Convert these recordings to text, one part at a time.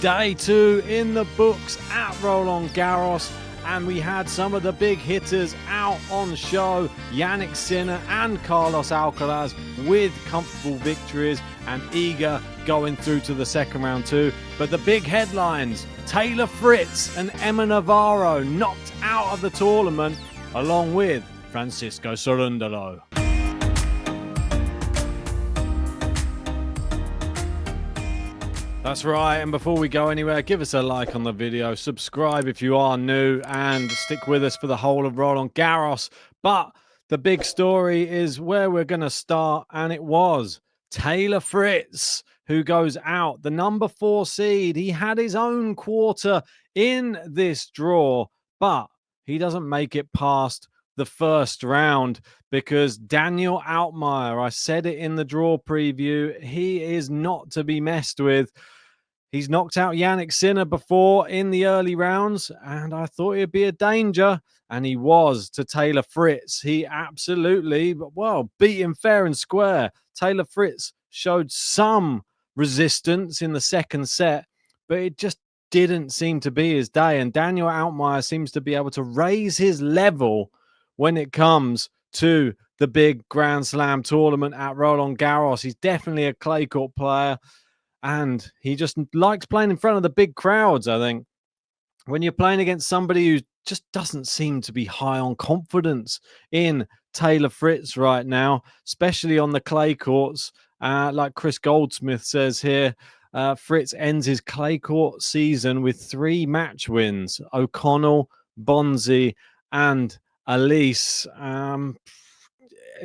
Day 2 in the books at Roland Garros, and we had some of the big hitters out on show. Jannik Sinner and Carlos Alcaraz with comfortable victories, and Iga going through to the second round too. But the big headlines, Taylor Fritz and Emma Navarro knocked out of the tournament, along with Francisco Cerundolo. That's right, and before we go anywhere, give us a like on the video, subscribe if you are new, and stick with us for the whole of Roland Garros. But the big story is where we're going to start, and it was Taylor Fritz, who goes out, the number 4 seed. He had his own quarter in this draw, but he doesn't make it past the first round because Daniel Altmaier, I said it in the draw preview, he is not to be messed with. He's knocked out Jannik Sinner before in the early rounds, and I thought he'd be a danger, and he was to Taylor Fritz. He absolutely, well, beat him fair and square. Taylor Fritz showed some resistance in the second set, but it just didn't seem to be his day, and Daniel Altmaier seems to be able to raise his level when it comes to the big Grand Slam tournament at Roland Garros. He's definitely a clay court player, and he just likes playing in front of the big crowds, I think. When you're playing against somebody who just doesn't seem to be high on confidence in Taylor Fritz right now, especially on the clay courts, like Chris Goldsmith says here, Fritz ends his clay court season with 3 match wins. O'Connell, Bonzi, and Elise.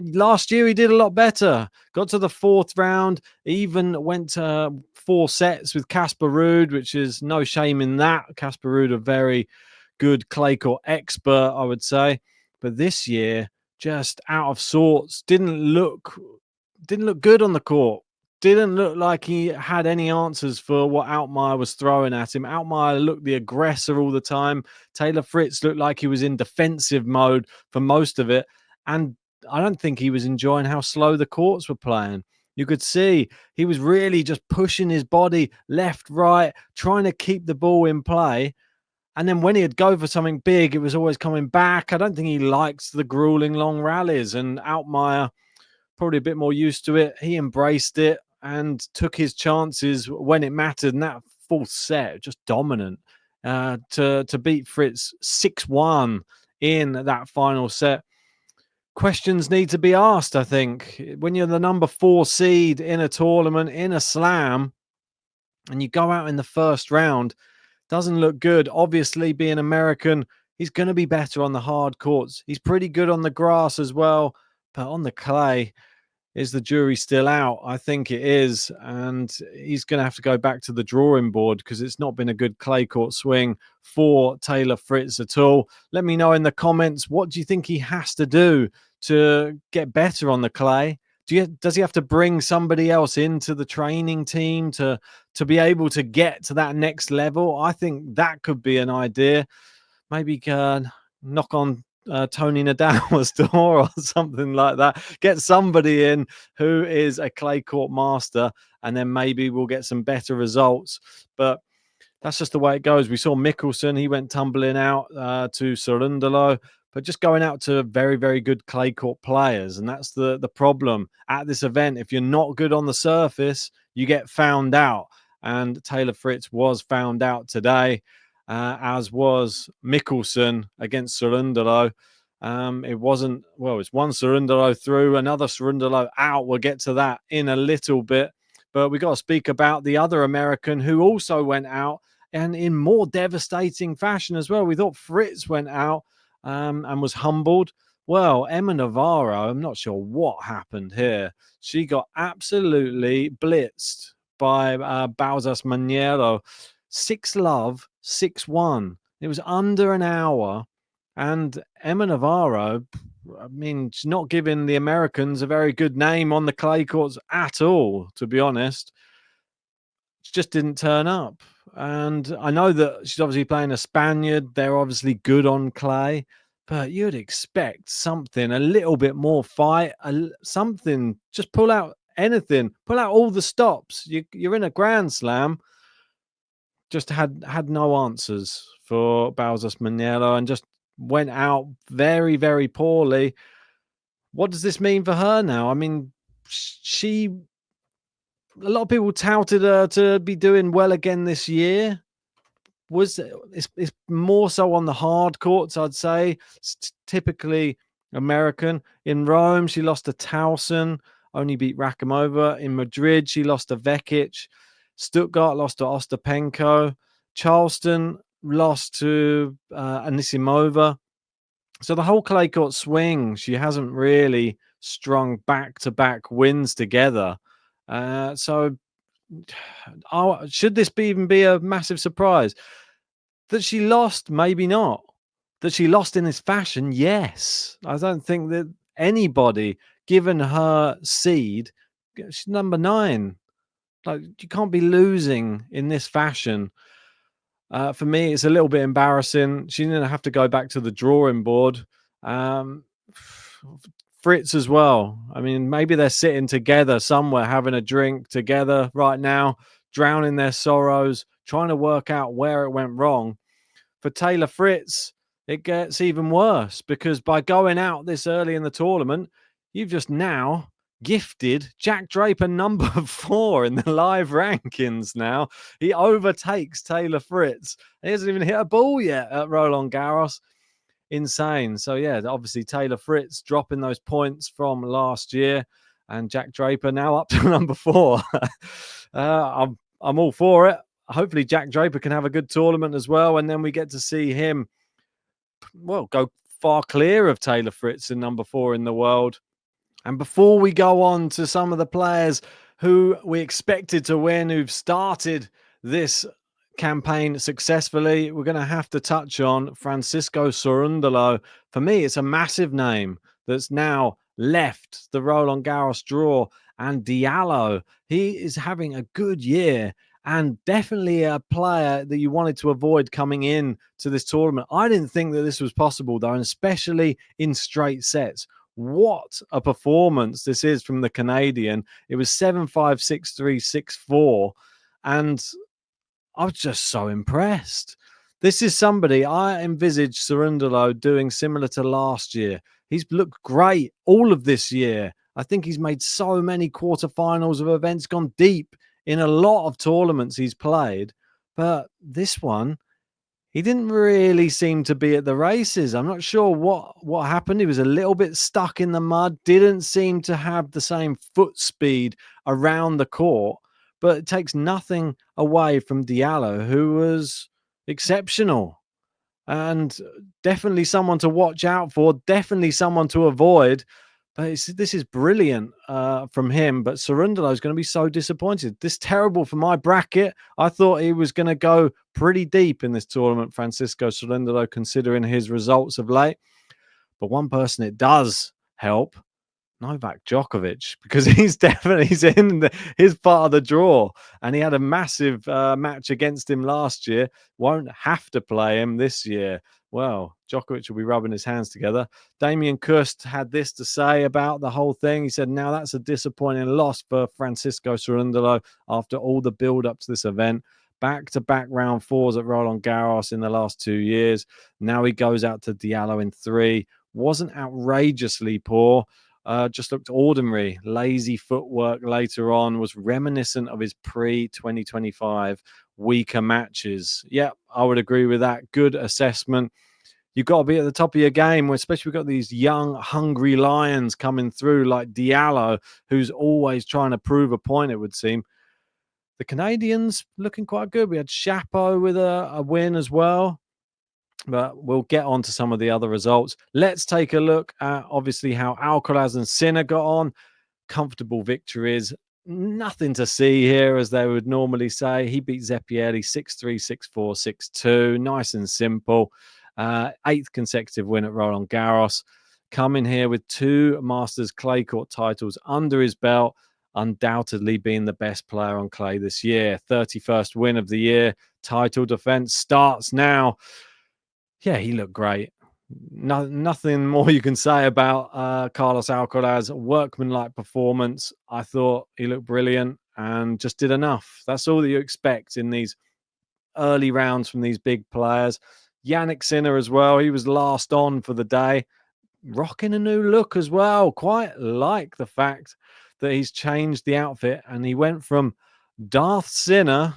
Last year he did a lot better. Got to the 4th round, even went to 4 sets with Casper Ruud, which is no shame in that. Casper Ruud, a very good clay court expert, I would say. But this year, just out of sorts. Didn't look good on the court. Didn't look like he had any answers for what Altmaier was throwing at him. Altmaier looked the aggressor all the time. Taylor Fritz looked like he was in defensive mode for most of it. And I don't think he was enjoying how slow the courts were playing. You could see he was really just pushing his body left, right, trying to keep the ball in play. And then when he'd go for something big, it was always coming back. I don't think he likes the grueling long rallies. And Altmaier, probably a bit more used to it. He embraced it and took his chances when it mattered. And that 4th set, just dominant to beat Fritz 6-1 in that final set. Questions need to be asked, I think. When you're the number 4 seed in a tournament, in a slam, and you go out in the first round, doesn't look good. Obviously, being American, he's going to be better on the hard courts. He's pretty good on the grass as well, but on the clay, is the jury still out? I think it is, and he's going to have to go back to the drawing board because it's not been a good clay court swing for Taylor Fritz at all. Let me know in the comments, what do you think he has to do to get better on the clay? Does he have to bring somebody else into the training team to be able to get to that next level? I think that could be an idea. Maybe knock on Tony Nadal's door or something like that. Get somebody in who is a clay court master, and then maybe we'll get some better results. But that's just the way it goes. We saw Mickelson, he went tumbling out to Cerundolo, but just going out to very, very good clay court players. And that's the problem at this event. If you're not good on the surface, you get found out. And Taylor Fritz was found out today, as was Mickelson against Cerundolo. It wasn't, well, it's one Cerundolo through, another Cerundolo out. We'll get to that in a little bit. But we got to speak about the other American who also went out, and in more devastating fashion as well. We thought Fritz went out and was humbled. Well, Emma Navarro, I'm not sure what happened here. She got absolutely blitzed by Badosa Maniero. 6-love, 6-1. It was under an hour. And Emma Navarro, I mean, she's not giving the Americans a very good name on the clay courts at all, to be honest. She just didn't turn up. And I know that she's obviously playing a Spaniard. They're obviously good on clay. But you'd expect something, a little bit more fight, something. Just pull out anything. Pull out all the stops. You're in a Grand Slam. just had no answers for Balzas Maniello and just went out very, very poorly. What does this mean for her now? I mean, a lot of people touted her to be doing well again this year. It's more so on the hard courts, I'd say. It's typically American. In Rome, she lost to Towson, only beat Rakhimova. In Madrid, she lost to Vekic. Stuttgart lost to Ostapenko. Charleston lost to Anisimova. So the whole clay court swing, she hasn't really strung back-to-back wins together. So should this even be a massive surprise? That she lost, maybe not. That she lost in this fashion, yes. I don't think that anybody, given her seed, she's number 9. Like, you can't be losing in this fashion. For me, it's a little bit embarrassing. She didn't have to go back to the drawing board. Fritz as well. I mean, maybe they're sitting together somewhere, having a drink together right now, drowning their sorrows, trying to work out where it went wrong. For Taylor Fritz, it gets even worse because by going out this early in the tournament, you've just now gifted Jack Draper number 4 in the live rankings now. He overtakes Taylor Fritz. He hasn't even hit a ball yet at Roland Garros. Insane. So, yeah, obviously Taylor Fritz dropping those points from last year and Jack Draper now up to number 4. I'm all for it. Hopefully Jack Draper can have a good tournament as well, and then we get to see him, well, go far clear of Taylor Fritz in number 4 in the world. And before we go on to some of the players who we expected to win, who've started this campaign successfully, we're going to have to touch on Francisco Cerundolo. For me, it's a massive name that's now left the Roland Garros draw. And Diallo, he is having a good year and definitely a player that you wanted to avoid coming in to this tournament. I didn't think that this was possible, though, and especially in straight sets. What a performance this is from the Canadian. It was 7-5, 6-3, 6-4. And I was just so impressed. This is somebody I envisage Cerundolo doing similar to last year. He's looked great all of this year. I think he's made so many quarterfinals of events, gone deep in a lot of tournaments he's played. But this one, he didn't really seem to be at the races. I'm not sure what happened. He was a little bit stuck in the mud, didn't seem to have the same foot speed around the court. But it takes nothing away from Diallo, who was exceptional and definitely someone to watch out for, definitely someone to avoid. But this is brilliant from him. But Cerundolo is going to be so disappointed. This terrible for my bracket. I thought he was going to go pretty deep in this tournament, Francisco Cerundolo, considering his results of late. But one person it does help, Novak Djokovic, because he's in his part of the draw, and he had a massive match against him last year. Won't have to play him this year. Well, Djokovic will be rubbing his hands together. Damien Kust had this to say about the whole thing. He said, now that's a disappointing loss for Francisco Cerundolo after all the build-up to this event. Back-to-back round 4s at Roland Garros in the last 2 years. Now he goes out to Diallo in 3. Wasn't outrageously poor. Just looked ordinary. Lazy footwork later on, was reminiscent of his pre-2025 weaker matches. Yeah, I would agree with that. Good assessment. You've got to be at the top of your game, especially we've got these young, hungry lions coming through like Diallo, who's always trying to prove a point, it would seem. The Canadians looking quite good. We had Chapeau with a win as well. But we'll get on to some of the other results. Let's take a look at, obviously, how Alcaraz and Sinner got on. Comfortable victories. Nothing to see here, as they would normally say. He beat Zeppielli 6-3, 6-4, 6-2. Nice and simple. 8th consecutive win at Roland Garros. Coming here with 2 Masters clay court titles under his belt. Undoubtedly being the best player on clay this year. 31st win of the year. Title defense starts now. Yeah, he looked great. Nothing more you can say about Carlos Alcaraz. Workmanlike performance. I thought he looked brilliant and just did enough. That's all that you expect in these early rounds from these big players. Jannik Sinner as well. He was last on for the day, rocking a new look as well. Quite like the fact that he's changed the outfit and he went from Darth Sinner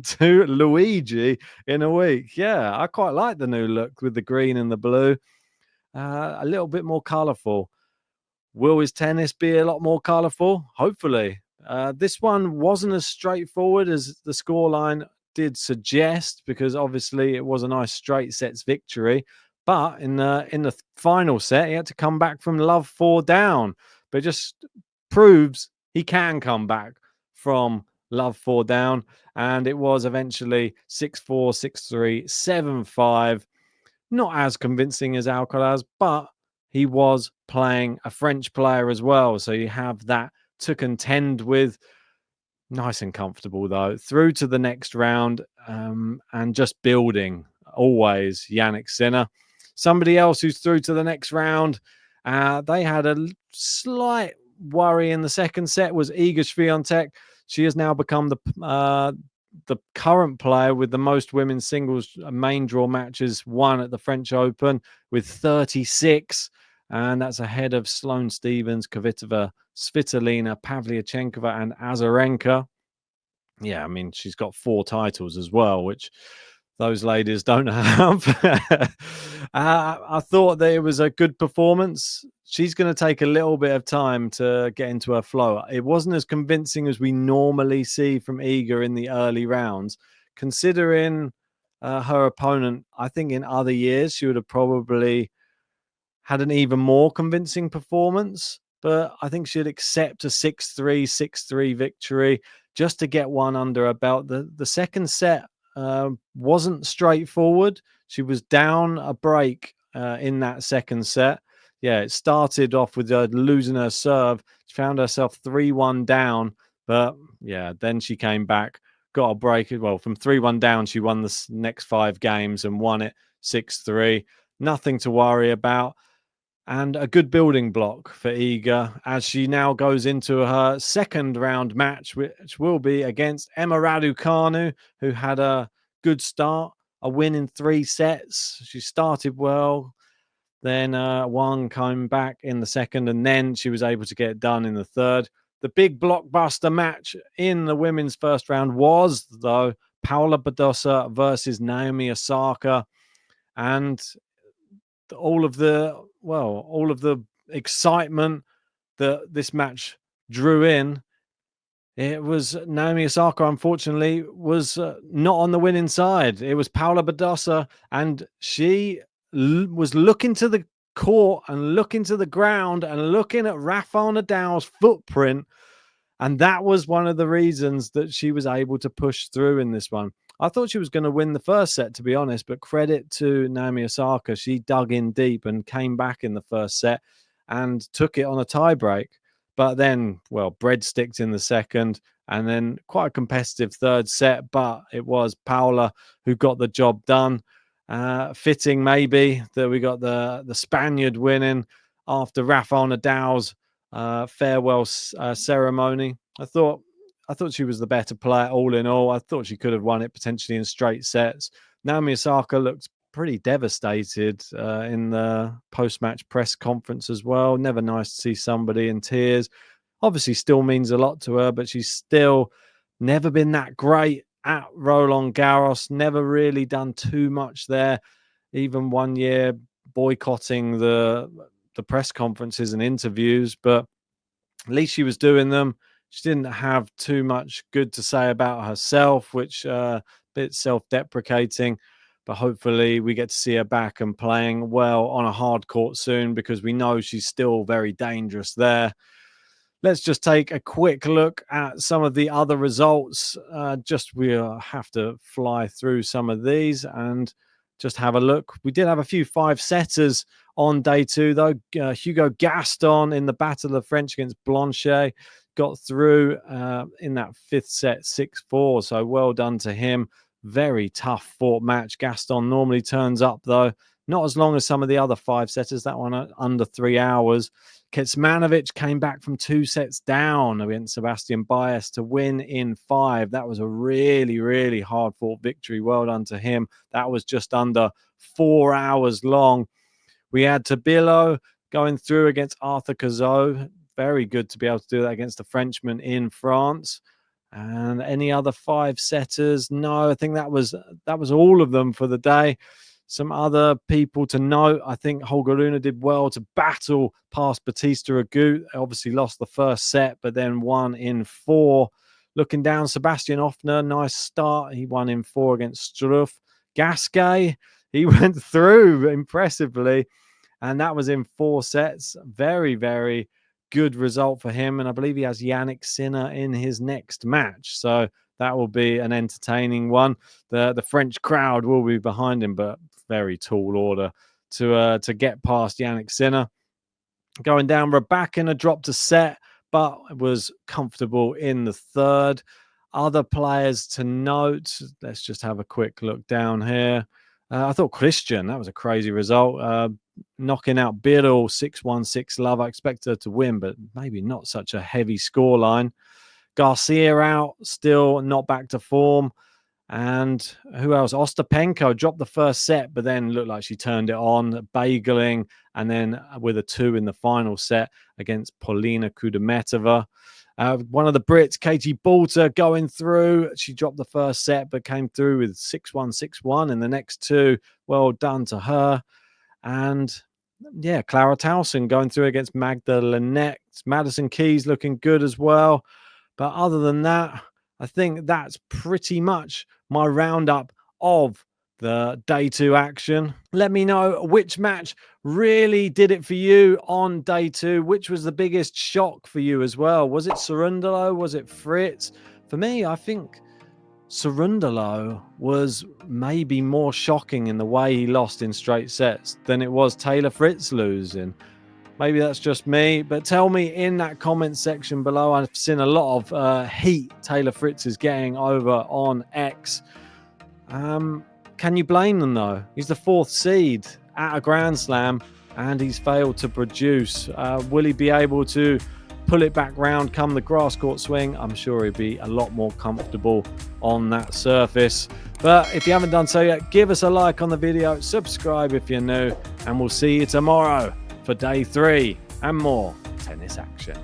to Luigi in a week. Yeah, I quite like the new look with the green and the blue. A little bit more colourful. Will his tennis be a lot more colourful? Hopefully. This one wasn't as straightforward as the scoreline did suggest, because obviously it was a nice straight sets victory. But in the final set, he had to come back from love 4 down. But it just proves he can come back from love 4 down. And it was eventually 6-4, 6-3, 7-5. Not as convincing as Alcaraz, but he was playing a French player as well. So you have that to contend with. Nice and comfortable, though. Through to the next round, and just building. Always Jannik Sinner. Somebody else who's through to the next round, they had a slight worry in the second set, was Iga Swiatek. She has now become the current player with the most women's singles main draw matches won at the French Open, with 36. And that's ahead of Sloane Stephens, Kvitova, Svitolina, Pavlyuchenkova, and Azarenka. Yeah, I mean, she's got 4 titles as well, which those ladies don't have. I thought that it was a good performance. She's going to take a little bit of time to get into her flow. It wasn't as convincing as we normally see from Iga in the early rounds. Considering her opponent, I think in other years she would have probably had an even more convincing performance. But I think she'd accept a 6-3, 6-3 victory just to get one under her belt. The second set wasn't straightforward. She was down a break in that second set. Yeah, it started off with losing her serve. She found herself 3-1 down. But yeah, then she came back, got a break. Well, from 3-1 down, she won the next 5 games and won it 6-3. Nothing to worry about. And a good building block for Iga as she now goes into her second round match, which will be against Emma Raducanu, who had a good start, a win in 3 sets. She started well, then one came back in the second, and then she was able to get it done in the third. The big blockbuster match in the women's first round was, though, Paula Badosa versus Naomi Osaka. And all of the excitement that this match drew in, it was Naomi Osaka, unfortunately, was not on the winning side. It was Paula Badosa, and she was looking to the court and looking to the ground and looking at Rafael Nadal's footprint. And that was one of the reasons that she was able to push through in this one. I thought she was going to win the first set, to be honest, but credit to Naomi Osaka. She dug in deep and came back in the first set and took it on a tiebreak. But then, well, breadsticked in the second, and then quite a competitive third set. But it was Paula who got the job done. Fitting, maybe, that we got the Spaniard winning after Rafael Nadal's farewell ceremony. I thought she was the better player all in all. I thought she could have won it potentially in straight sets. Naomi Osaka looked pretty devastated in the post-match press conference as well. Never nice to see somebody in tears. Obviously still means a lot to her, but she's still never been that great at Roland Garros. Never really done too much there. Even one year boycotting the press conferences and interviews, but at least she was doing them. She didn't have too much good to say about herself, which a bit self-deprecating. But hopefully we get to see her back and playing well on a hard court soon, because we know she's still very dangerous there. Let's just take a quick look at some of the other results. We'll have to fly through some of these and just have a look. We did have a few 5-setters on day 2, though. Hugo Gaston in the Battle of French against Blanchet got through in that 5th set 6-4. So well done to him. Very tough fought match. Gaston normally turns up, though. Not as long as some of the other 5-setters. That one under 3 hours. Kecmanovic came back from 2 sets down against Sebastian Baez to win in 5. That was a really, really hard-fought victory. Well done to him. That was just under 4 hours long. We had Tabilo going through against Arthur Cazot. Very good to be able to do that against a Frenchman in France. And any other 5-setters? No, I think that was all of them for the day. Some other people to note, I think Holger Rune did well to battle past Batista Agut. Obviously lost the first set, but then won in 4. Looking down, Sebastian Offner, nice start. He won in 4 against Struff. Gasquet, he went through impressively, and that was in 4 sets. Very, very good result for him. And I believe he has Jannik Sinner in his next match. So that will be an entertaining one. The French crowd will be behind him, but very tall order to get past Jannik Sinner. Going down, Rybakina dropped a set, but was comfortable in the 3rd. Other players to note, let's just have a quick look down here. I thought Christian, that was a crazy result. Knocking out Birol 6-1, 6-love. I expected her to win, but maybe not such a heavy scoreline. Garcia out, still not back to form. And who else? Ostapenko dropped the first set, but then looked like she turned it on, bageling, and then with a 2 in the final set against Polina Kudermetova. One of the Brits, Katie Boulter, going through. She dropped the first set, but came through with 6-1, 6-1 in the next 2. Well done to her. And yeah, Clara Towson going through against Magda Linette. Madison Keys looking good as well. But other than that, I think that's pretty much my roundup of the day 2 action. Let me know which match really did it for you on day 2. Which was the biggest shock for you as well? Was it Cerundolo? Was it Fritz? For me, I think Cerundolo was maybe more shocking in the way he lost in straight sets than it was Taylor Fritz losing. Maybe that's just me, but tell me in that comment section below. I've seen a lot of heat Taylor Fritz is getting over on X. Can you blame them though? He's the 4th seed at a Grand Slam and he's failed to produce. Will he be able to pull it back round come the grass court swing? I'm sure he'll be a lot more comfortable on that surface. But if you haven't done so yet, give us a like on the video, subscribe if you're new, and we'll see you tomorrow for day 3 and more tennis action.